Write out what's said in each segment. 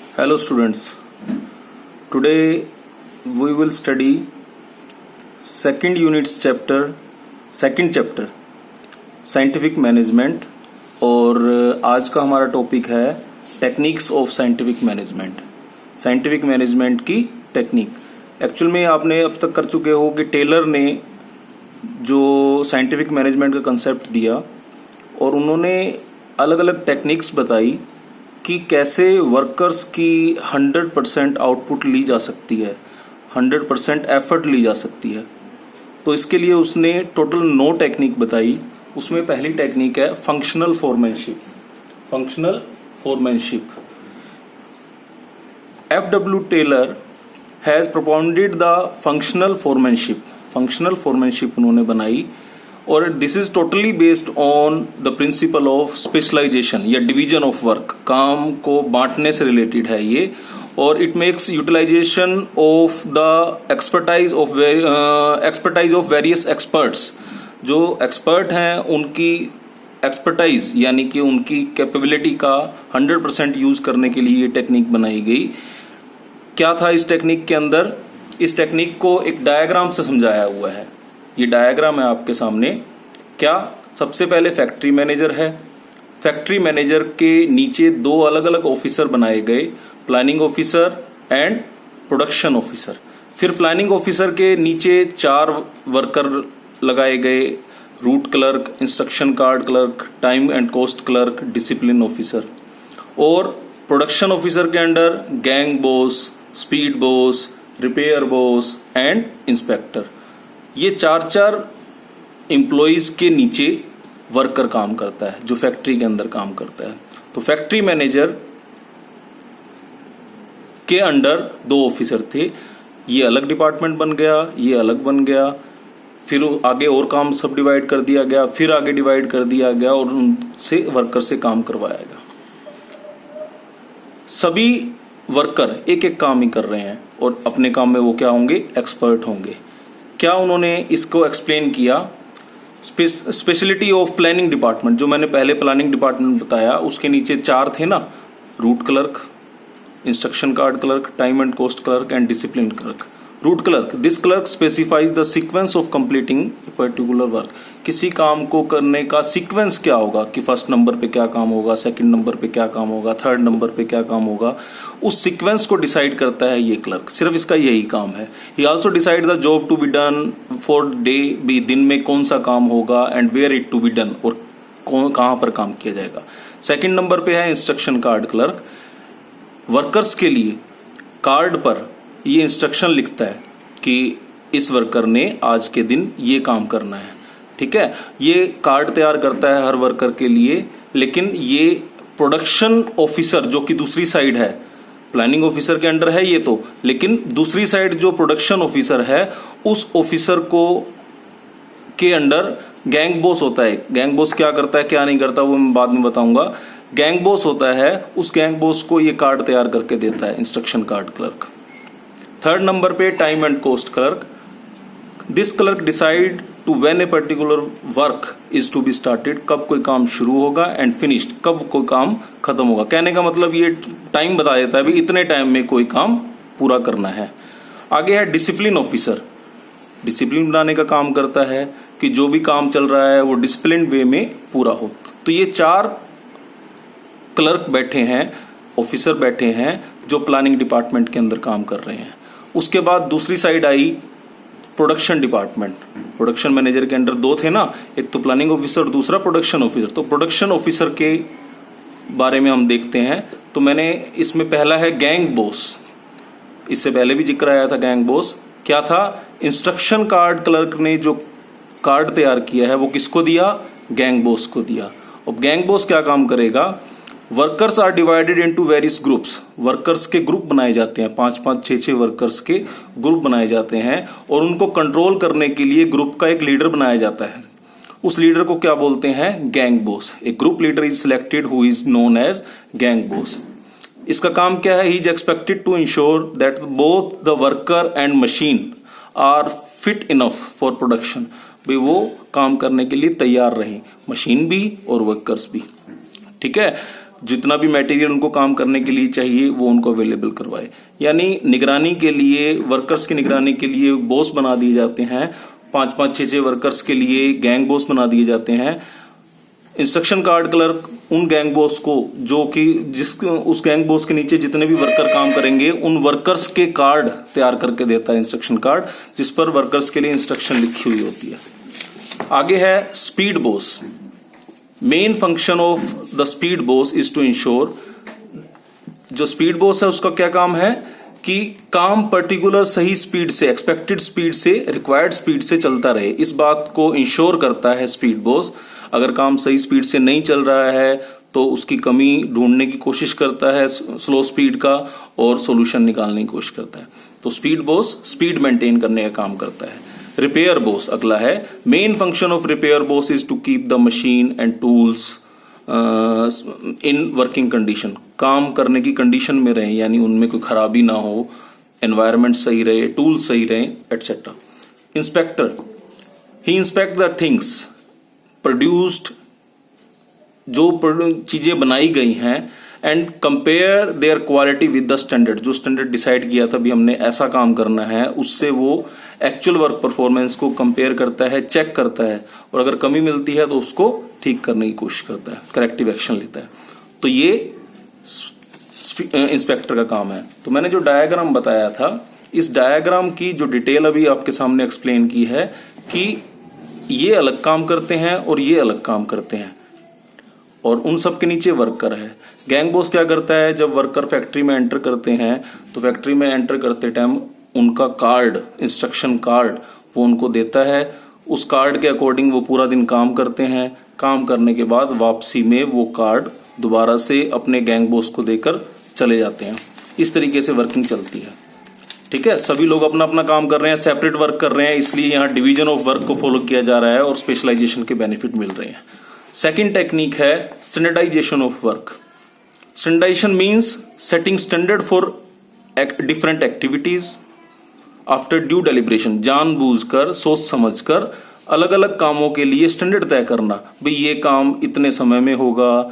Hello students, today we will study second chapter scientific management. और आज का हमारा टॉपिक है techniques of scientific management. Scientific management की टेक्निक एक्चुअल में आपने अब तक कर चुके हो कि टेलर ने जो साइंटिफिक मैनेजमेंट का कंसेप्ट दिया और उन्होंने अलग अलग टेक्निक्स बताई कि कैसे वर्कर्स की 100% आउटपुट ली जा सकती है, 100% एफर्ट ली जा सकती है। तो इसके लिए उसने टोटल 9 टेक्निक बताई। उसमें पहली टेक्निक है functional foremanship. Functional foremanship, F.W. Taylor has propounded the functional foremanship. Functional foremanship उन्होंने बनाई और this is totally based on the principle of specialisation या डिवीजन ऑफ वर्क। काम को बांटने से रिलेटेड है ये। और it makes utilisation of the expertise of various experts. जो एक्सपर्ट हैं उनकी एक्सपर्टाइज यानी कि उनकी कैपेबिलिटी का 100% यूज करने के लिए ये टेक्निक बनाई गई। क्या था इस टेक्निक के अंदर? इस टेक्निक को एक डायग्राम से समझाया हुआ है। ये डायग्राम है आपके सामने। क्या? सबसे पहले फैक्ट्री मैनेजर है। फैक्ट्री मैनेजर के नीचे 2 अलग अलग ऑफिसर बनाए गए, planning officer and production officer. फिर प्लानिंग ऑफिसर के नीचे 4 वर्कर लगाए गए, root clerk, instruction card clerk, time and cost clerk, discipline officer. और प्रोडक्शन ऑफिसर के under gang boss, speed boss, repair boss and inspector. ये 4 एम्प्लॉइज के नीचे वर्कर काम करता है जो फैक्ट्री के अंदर काम करता है। तो फैक्ट्री मैनेजर के अंडर 2 ऑफिसर थे। ये अलग डिपार्टमेंट बन गया, ये अलग बन गया। फिर आगे और काम सब डिवाइड कर दिया गया, फिर आगे डिवाइड कर दिया गया और उनसे वर्कर से काम करवाया गया। सभी वर्कर एक एक काम ही कर रहे हैं और अपने काम में वो क्या होंगे? एक्सपर्ट होंगे। क्या उन्होंने इसको एक्सप्लेन किया? स्पेशलिटी ऑफ प्लानिंग डिपार्टमेंट, जो मैंने पहले प्लानिंग डिपार्टमेंट बताया, उसके नीचे 4 थे ना, root clerk, instruction card clerk, time and cost clerk and discipline clerk. Root clerk, this clerk specifies the sequence of completing A particular work. किसी काम को करने का सीक्वेंस क्या होगा कि फर्स्ट नंबर पे क्या काम होगा, सेकंड नंबर पे क्या काम होगा, थर्ड नंबर पे क्या काम होगा, उस सीक्वेंस को डिसाइड करता है ये क्लर्क। सिर्फ इसका यही काम है। He also decide the job to be done for day, भी दिन में कौन सा काम होगा and where it to be done, और कहां पर काम किया जाएगा। सेकंड नंबर पे है इंस्ट्रक्शन कार्ड क्लर्क। वर्कर्स के लिए कार्ड पर ये इंस्ट्रक्शन लिखता है कि इस वर्कर ने आज के दिन ये काम करना है। ठीक है, ये कार्ड तैयार करता है हर वर्कर के लिए। लेकिन ये प्रोडक्शन ऑफिसर जो कि दूसरी साइड है, प्लानिंग ऑफिसर के अंडर है ये तो, लेकिन दूसरी साइड जो प्रोडक्शन ऑफिसर है उस ऑफिसर को के अंडर गैंग बॉस होता है। गैंग बॉस क्या करता है क्या नहीं करता वो मैं बाद में बताऊंगा। गैंग बॉस होता है, उस गैंग बॉस को ये कार्ड तैयार करके देता है instruction card clerk. Third number पे time and cost clerk. This clerk decide to when a particular work is to be started, कब कोई काम शुरू होगा, एंड फिनिश्ड, कब कोई काम खत्म होगा। कहने का मतलब ये टाइम बता देता है, भाई इतने टाइम में कोई काम पूरा करना है। आगे है डिसिप्लिन ऑफिसर। डिसिप्लिन बनाने का काम करता है कि जो भी काम चल रहा है वो डिसिप्लिन वे में पूरा हो। तो ये 4 क्लर्क बैठे हैं, ऑफिसर बैठे हैं जो प्लानिंग डिपार्टमेंट के अंदर काम कर रहे हैं। उसके बाद दूसरी side I production department. Production manager के अंडर 2 थे ना, एक तो प्लानिंग ऑफिसर, दूसरा प्रोडक्शन ऑफिसर। तो प्रोडक्शन ऑफिसर के बारे में हम देखते हैं। तो मैंने इसमें पहला है गैंग बॉस। इससे पहले भी जिक्र आया था गैंग बॉस। क्या था? इंस्ट्रक्शन कार्ड क्लर्क ने जो कार्ड तैयार किया है वो किसको दिया? गैंग बॉस को दिया। अब गैंग बॉस क्या काम करेगा? Workers are divided into various groups. Workers के ग्रुप बनाए जाते हैं, 5-5, 6-6 वर्कर्स के ग्रुप बनाए जाते हैं और उनको कंट्रोल करने के लिए ग्रुप का एक लीडर बनाया जाता है। उस लीडर को क्या बोलते हैं? Gang boss. A group leader is selected who is known as gang boss. इसका काम क्या है? He is expected to ensure that both the worker and machine are fit enough for production. भाई वो काम करने के लिए तैयार रहे, मशीन भी और वर्कर्स भी। ठीक है। जितना भी मटेरियल उनको काम करने के लिए चाहिए वो उनको अवेलेबल करवाए। यानी निगरानी के लिए, वर्कर्स की निगरानी के लिए बॉस बना दिए जाते हैं, 5-5, 6-6 वर्कर्स के लिए गैंग बॉस बना दिए जाते हैं। इंस्ट्रक्शन कार्ड क्लर्क उन गैंग बॉस को, जो कि उस गैंग बॉस के नीचे जितने भी वर्कर काम करेंगे उन वर्कर्स के कार्ड तैयार करके देता है, इंस्ट्रक्शन कार्ड, जिस पर वर्कर्स के लिए इंस्ट्रक्शन लिखी हुई होती है। आगे है speed boss. Main function of the speed boss is to ensure, जो स्पीड बॉस है उसका क्या काम है कि काम पर्टिकुलर सही स्पीड से, एक्सपेक्टेड स्पीड से, रिक्वायर्ड स्पीड से चलता रहे, इस बात को इंश्योर करता है स्पीड बॉस। अगर काम सही स्पीड से नहीं चल रहा है तो उसकी कमी ढूंढने की कोशिश करता है स्लो स्पीड का, और सॉल्यूशन निकालने की कोशिश करता है। तो स्पीड बॉस स्पीड मेंटेन करने का काम करता है। रिपेयर बॉस अगला है। Main function of repair boss is to keep the machine and tools in working condition, काम करने की कंडीशन में रहे, यानी उनमें कोई खराबी ना हो, एनवायरमेंट सही रहे, टूल्स सही रहे, etcetera. Inspector, he inspect the things produced, जो चीजें बनाई गई हैं, and compare there quality with the standard, जो स्टैंडर्ड डिसाइड किया था भी हमने ऐसा काम करना है, उससे वो एक्चुअल वर्क परफॉर्मेंस को कंपेयर करता है, चेक करता है, और अगर कमी मिलती है तो उसको ठीक करने की कोशिश करता है, करेक्टिव एक्शन लेता है। तो ये इंस्पेक्टर का काम है। तो मैंने जो डायग्राम बताया था, इस डायग्राम की जो डिटेल अभी आपके सामने एक्सप्लेन की है कि ये अलग काम करते हैं और ये अलग काम करते हैं, और उन सब के नीचे वर्कर है। गैंग बॉस क्या करता है, जब वर्कर फैक्ट्री में एंटर करते हैं तो फैक्ट्री में एंटर करते टाइम उनका कार्ड, इंस्ट्रक्शन कार्ड, वो उनको देता है। उस कार्ड के अकॉर्डिंग वो पूरा दिन काम करते हैं। काम करने के बाद वापसी में वो कार्ड दोबारा से अपने गैंग बॉस को देकर चले जाते हैं। इस तरीके से वर्किंग चलती है। ठीक है, सभी लोग अपना अपना काम कर रहे हैं, सेपरेट वर्क कर रहे हैं, इसलिए यहाँ डिवीजन ऑफ वर्क को फॉलो किया जा रहा है और स्पेशलाइजेशन के बेनिफिट मिल रहे हैं। सेकंड टेक्निक है standardisation of work. Standardisation means setting standard for different activities after due deliberation, जानबूझकर, सोच समझकर अलग अलग कामों के लिए स्टैंडर्ड तय करना। भाई ये काम इतने समय में होगा,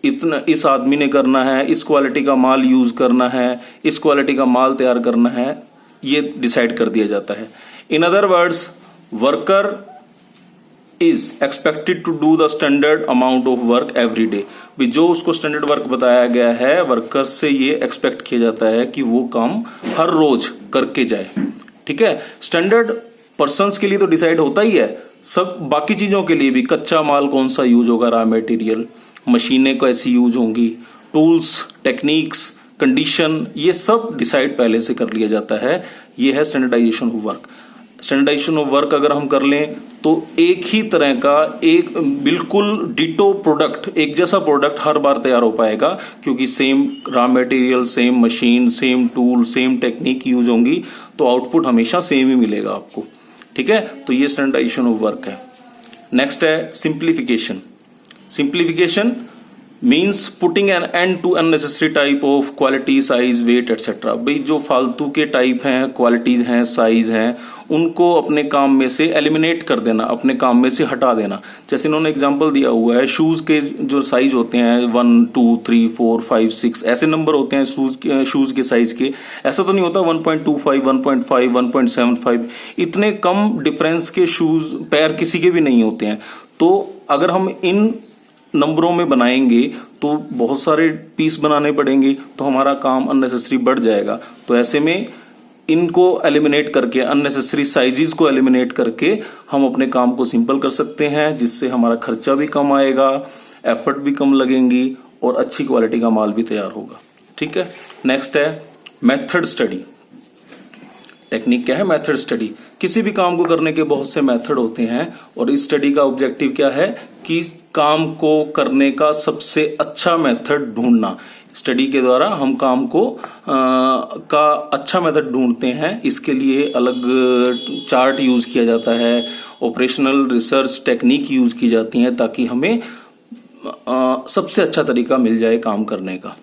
इतना इस आदमी ने करना है, इस क्वालिटी का माल यूज करना है, इस क्वालिटी का माल तैयार करना है, ये डिसाइड कर दिया जाता है। In other words, worker is expected to do the standard amount of work every day. जो उसको स्टैंडर्ड वर्क बताया गया है, वर्कर से ये एक्सपेक्ट किया जाता है कि वो काम हर रोज करके जाए। ठीक है, स्टैंडर्ड पर्सन्स के लिए तो डिसाइड होता ही है, सब बाकी चीजों के लिए भी, कच्चा माल कौन सा यूज होगा, रॉ मटेरियल, मशीनें कैसी यूज होंगी, टूल्स, टेक्निक्स, कंडीशन, ये सब डिसाइड पहले से कर लिया जाता है। ये है standardisation of work. Standardisation of work अगर हम कर लें तो एक ही तरह का, एक बिल्कुल डिटो प्रोडक्ट, एक जैसा प्रोडक्ट हर बार तैयार हो पाएगा, क्योंकि same raw material, same machine, same tool, same technique use होंगी, तो आउटपुट हमेशा सेम ही मिलेगा आपको। ठीक है, तो ये स्टैंडर्डाइजेशन ऑफ वर्क है। नेक्स्ट है simplification. Simplification means putting an end to unnecessary type of quality, size, weight etcetera. भाई जो फालतू के टाइप हैं, क्वालिटीज हैं, साइज हैं, उनको अपने काम में से एलिमिनेट कर देना, अपने काम में से हटा देना। जैसे इन्होंने एग्जांपल दिया हुआ है, शूज के जो साइज होते हैं 1, 2, 3, 4, 5, 6 ऐसे नंबर होते हैं शूज के साइज के। ऐसा तो नहीं होता 1.25, 1.5, 1.75, इतने कम डिफरेंस के शूज पैर किसी के भी नहीं होते हैं। तो अगर हम इन नंबरों में बनाएंगे तो बहुत सारे पीस बनाने पड़ेंगे, तो हमारा काम अननेसेसरी बढ़ जाएगा। तो ऐसे में इनको एलिमिनेट करके, अननेसेसरी साइजेस को एलिमिनेट करके हम अपने काम को सिंपल कर सकते हैं, जिससे हमारा खर्चा भी कम आएगा, एफर्ट भी कम लगेंगी और अच्छी क्वालिटी का माल भी तैयार होगा। ठीक है, नेक्स्ट है मेथड स्टडी। टेक्निक क्या है? Method study. किसी भी काम को करने के बहुत से मेथड होते हैं, और इस स्टडी का ऑब्जेक्टिव क्या है कि काम को करने का सबसे अच्छा मेथड ढूंढना। स्टडी के द्वारा हम काम को का अच्छा मेथड ढूंढते हैं। इसके लिए अलग चार्ट यूज किया जाता है, ऑपरेशनल रिसर्च टेक्निक यूज की जाती है, ताकि हमें सबसे अच्छा तरीका मिल जाए काम करने का।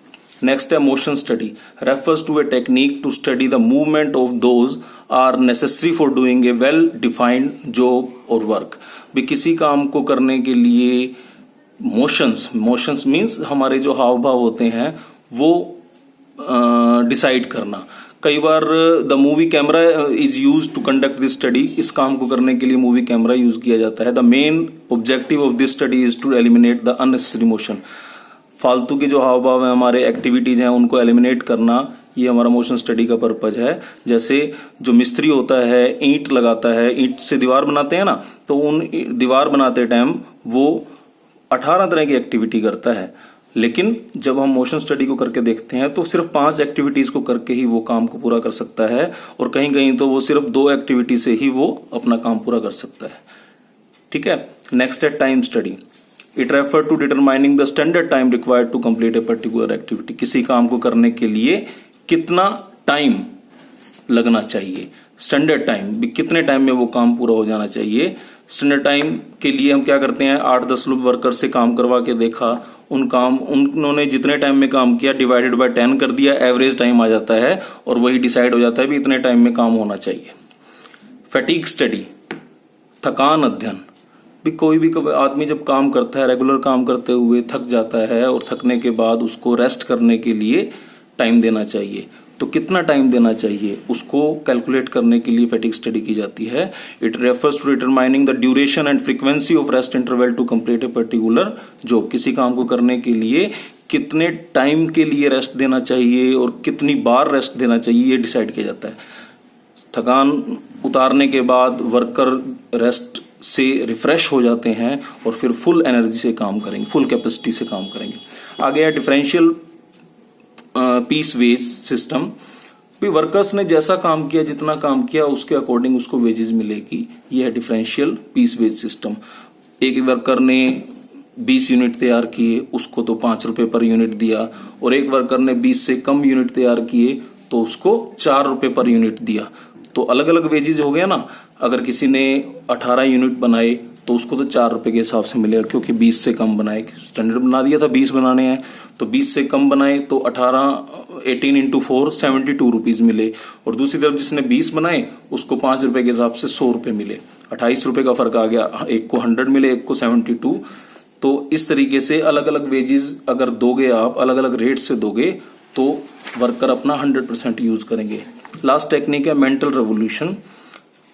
नेक्स्ट है motion study. Refers to a technique to study the movement of those are necessary for doing a well defined job और वर्क। भी किसी काम को करने के लिए मोशंस मीन्स हमारे जो हाव भाव होते हैं वो डिसाइड करना। कई बार the movie camera is use to conduct this study, इस काम को करने के लिए मूवी कैमरा यूज किया जाता है। The main objective of this study is to eliminate the unnecessary motion, फालतू के जो हाव भाव है हमारे एक्टिविटीज हैं उनको एलिमिनेट करना, ये हमारा मोशन स्टडी का पर्पज है। जैसे जो मिस्त्री होता है ईंट लगाता है, ईंट से दीवार बनाते हैं ना, तो उन दीवार बनाते टाइम वो 18 तरह की एक्टिविटी करता है, लेकिन जब हम मोशन स्टडी को करके देखते हैं तो सिर्फ 5 एक्टिविटीज को करके ही वो काम को पूरा कर सकता है, और कहीं कहीं तो वो सिर्फ 2 एक्टिविटी से ही वो अपना काम पूरा कर सकता है। ठीक है, नेक्स्ट है time study. It refer to determining the standard time required to complete a particular activity, किसी काम को करने के लिए कितना टाइम लगना चाहिए, स्टैंडर्ड टाइम भी कितने टाइम में वो काम पूरा हो जाना चाहिए। स्टैंडर्ड टाइम के लिए हम क्या करते हैं, 8-10 लोग वर्कर से काम करवा के देखा, उन्होंने जितने टाइम में काम किया डिवाइडेड बाय 10 कर दिया, एवरेज टाइम आ जाता है और वही डिसाइड हो जाता है भी इतने टाइम में काम होना चाहिए। फैटीग स्टडी, थकान अध्ययन, भी कोई भी आदमी जब काम करता है, रेगुलर काम करते हुए थक जाता है और थकने के बाद उसको रेस्ट करने के लिए टाइम देना चाहिए, तो कितना टाइम देना चाहिए उसको कैलकुलेट करने के लिए फैटिग स्टडी की जाती है। It refers to determining the duration and frequency of rest interval to complete a particular job, किसी काम को करने के लिए कितने टाइम के लिए रेस्ट देना चाहिए और कितनी बार रेस्ट देना चाहिए, ये डिसाइड किया जाता है। थकान उतारने के बाद वर्कर रेस्ट से रिफ्रेश हो जाते हैं और फिर फुल एनर्जी से काम करेंगे, फुल कैपेसिटी से काम करेंगे। आगे है डिफरेंशियल पीस वेज सिस्टम, भी वर्कर्स ने जैसा काम किया, जितना काम किया उसके अकॉर्डिंग उसको वेजेस मिलेगी, यह है डिफरेंशियल पीस वेज सिस्टम। एक वर्कर ने 20 यूनिट तैयार किए, उसको तो 5 रुपए पर यूनिट दिया, और एक वर्कर ने 20 से कम यूनिट तैयार किए तो उसको 4 रुपए पर यूनिट दिया, तो अलग अलग वेजेस हो गया ना। अगर किसी ने 18 यूनिट बनाए तो उसको तो 4 रुपए के हिसाब से मिलेगा, क्योंकि 20 से कम बनाए, स्टैंडर्ड बना दिया था 20 बनाने हैं, तो 20 से कम बनाए तो 18 इंटू 4 72 रुपीज मिले, और दूसरी तरफ जिसने 20 बनाए उसको 5 रुपए के हिसाब से 100 रुपए मिले, 28 रुपए का फर्क आ गया, एक को 100 मिले, एक को 72। तो इस तरीके से अलग अलग वेजेस अगर दोगे आप, अलग अलग रेट से दोगे तो वर्कर अपना 100% यूज करेंगे। लास्ट टेक्निक है mental revolution,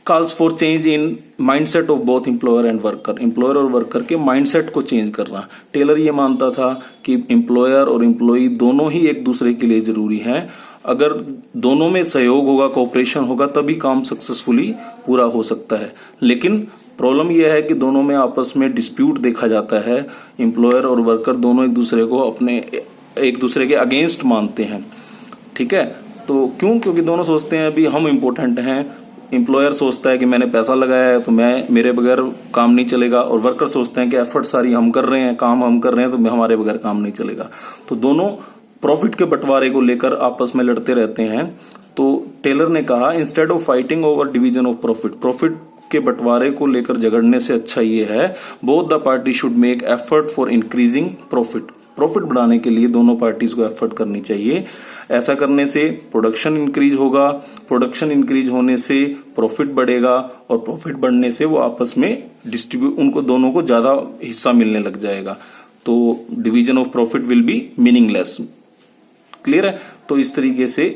calls for change in mindset of both employer and worker, employer और वर्कर के माइंडसेट को चेंज करना। टेलर ये मानता था कि एम्प्लॉयर और एम्प्लॉई दोनों ही एक दूसरे के लिए जरूरी हैं, अगर दोनों में सहयोग होगा, कोऑपरेशन होगा, तभी काम सक्सेसफुली पूरा हो सकता है। लेकिन प्रॉब्लम यह है कि दोनों में आपस में डिस्प्यूट देखा जाता है, एम्प्लॉयर और वर्कर दोनों एक दूसरे के अगेंस्ट मानते हैं। ठीक है, तो क्योंकि दोनों सोचते हैं अभी हम इम्पोर्टेंट हैं, एम्प्लॉयर सोचता है कि मैंने पैसा लगाया है तो मेरे बगैर काम नहीं चलेगा, और वर्कर सोचते हैं कि एफर्ट सारी हम कर रहे हैं, काम हम कर रहे हैं, तो हमारे बगैर काम नहीं चलेगा। तो दोनों प्रॉफिट के बंटवारे को लेकर आपस में लड़ते रहते हैं। तो टेलर ने कहा instead of fighting over division of profit के बंटवारे को लेकर झगड़ने से अच्छा ये है, both the party should make effort for increasing profit बढ़ाने के लिए दोनों पार्टीज को एफर्ट करनी चाहिए। ऐसा करने से प्रोडक्शन इंक्रीज होगा, प्रोडक्शन इंक्रीज होने से प्रॉफिट बढ़ेगा, और प्रॉफिट बढ़ने से वो आपस में उनको दोनों को ज्यादा हिस्सा मिलने लग जाएगा, तो division of profit will be meaningless. Clear है? तो इस तरीके से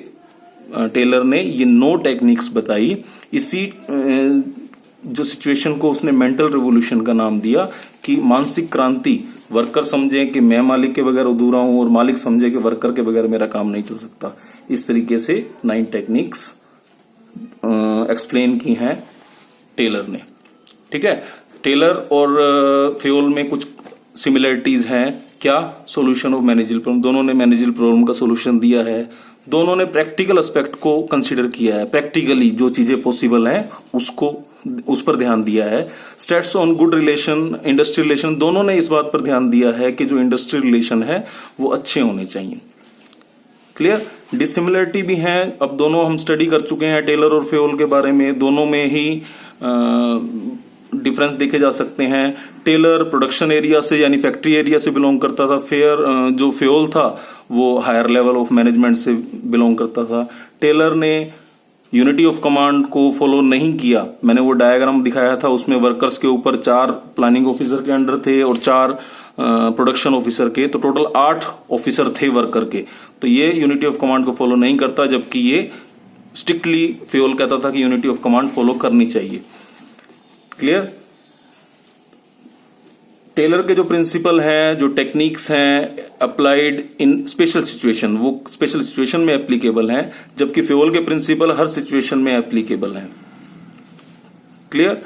टेलर ने ये 9 टेक्निक्स बताई। इसी जो सिचुएशन को उसने मेंटल रिवोल्यूशन का नाम दिया, कि मानसिक क्रांति, वर्कर समझे कि मैं मालिक के बगैर अधूरा हूं और मालिक समझे कि वर्कर के बगैर मेरा काम नहीं चल सकता। इस तरीके से 9 टेक्निक्स एक्सप्लेन की हैं टेलर ने। ठीक है, टेलर और फेयोल में कुछ सिमिलरिटीज हैं। क्या? सॉल्यूशन ऑफ मैनेजरल प्रॉब्लम, दोनों ने मैनेजरल प्रॉब्लम का सॉल्यूशन दिया है, दोनों ने प्रैक्टिकल एस्पेक्ट को कंसीडर किया है, प्रैक्टिकली जो चीजें पॉसिबल हैं उस पर ध्यान दिया है। States on good relation, industrial relation, दोनों ने इस बात पर ध्यान दिया है कि जो इंडस्ट्रियल रिलेशन है वो अच्छे होने चाहिए। क्लियर? डिसिमिलरिटी भी है, अब दोनों हम स्टडी कर चुके हैं टेलर और फेयोल के बारे में, दोनों में ही डिफरेंस देखे जा सकते हैं। टेलर प्रोडक्शन एरिया से यानी फैक्ट्री एरिया से बिलोंग करता था, जो फेयोल था वो हायर लेवल ऑफ मैनेजमेंट से बिलोंग करता था। टेलर ने यूनिटी ऑफ कमांड को फॉलो नहीं किया, मैंने वो डायग्राम दिखाया था, उसमें वर्कर्स के ऊपर 4 प्लानिंग ऑफिसर के अंडर थे और 4 प्रोडक्शन ऑफिसर के, तो टोटल 8 ऑफिसर थे वर्कर के। तो ये यूनिटी ऑफ कमांड को फॉलो नहीं करता, जबकि ये स्ट्रिक्टली फ्योल कहता था कि यूनिटी ऑफ कमांड फॉलो करनी चाहिए। क्लियर? टेलर के जो प्रिंसिपल हैं, जो टेक्निक्स हैं अप्लाइड इन स्पेशल सिचुएशन, वो स्पेशल सिचुएशन में एप्लीकेबल हैं, जबकि फ्योल के प्रिंसिपल हर सिचुएशन में एप्लीकेबल हैं। क्लियर?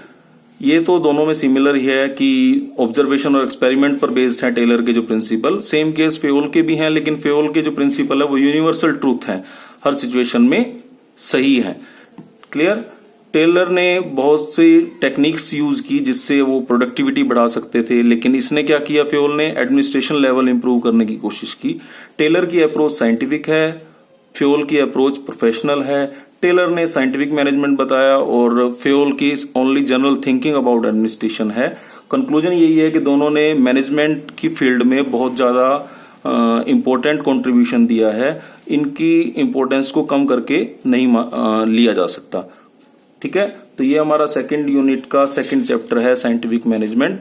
ये तो दोनों में सिमिलर ही है कि ऑब्जर्वेशन और एक्सपेरिमेंट पर बेस्ड है टेलर के जो प्रिंसिपल। सेम केस फ्योल के भी हैं, लेकिन फ्योल के जो प्रिंसिपल है वो यूनिवर्सल ट्रूथ है, हर सिचुएशन में सही है। क्लियर? टेलर ने बहुत सी टेक्निक्स यूज की जिससे वो प्रोडक्टिविटी बढ़ा सकते थे, लेकिन इसने क्या किया, फ्योल ने एडमिनिस्ट्रेशन लेवल इंप्रूव करने की कोशिश की। टेलर की अप्रोच साइंटिफिक है, फ्योल की अप्रोच प्रोफेशनल है। टेलर ने साइंटिफिक मैनेजमेंट बताया और फ्योल की only general thinking about administration है। कंक्लूजन यही है कि दोनों ने मैनेजमेंट की फील्ड में बहुत ज्यादा इंपॉर्टेंट कंट्रीब्यूशन दिया है। इनकी इंपॉर्टेंस को कम करके नहीं लिया जा सकता। ठीक है, तो ये हमारा सेकंड यूनिट का सेकंड चैप्टर है साइंटिफिक मैनेजमेंट,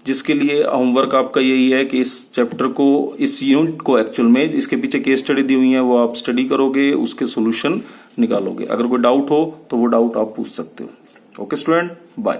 जिसके लिए होमवर्क आपका यही है कि इस चैप्टर को, इस यूनिट को एक्चुअल में, इसके पीछे केस स्टडी दी हुई है वो आप स्टडी करोगे, उसके सॉल्यूशन निकालोगे। अगर कोई डाउट हो तो वो डाउट आप पूछ सकते हो। Okay student, bye.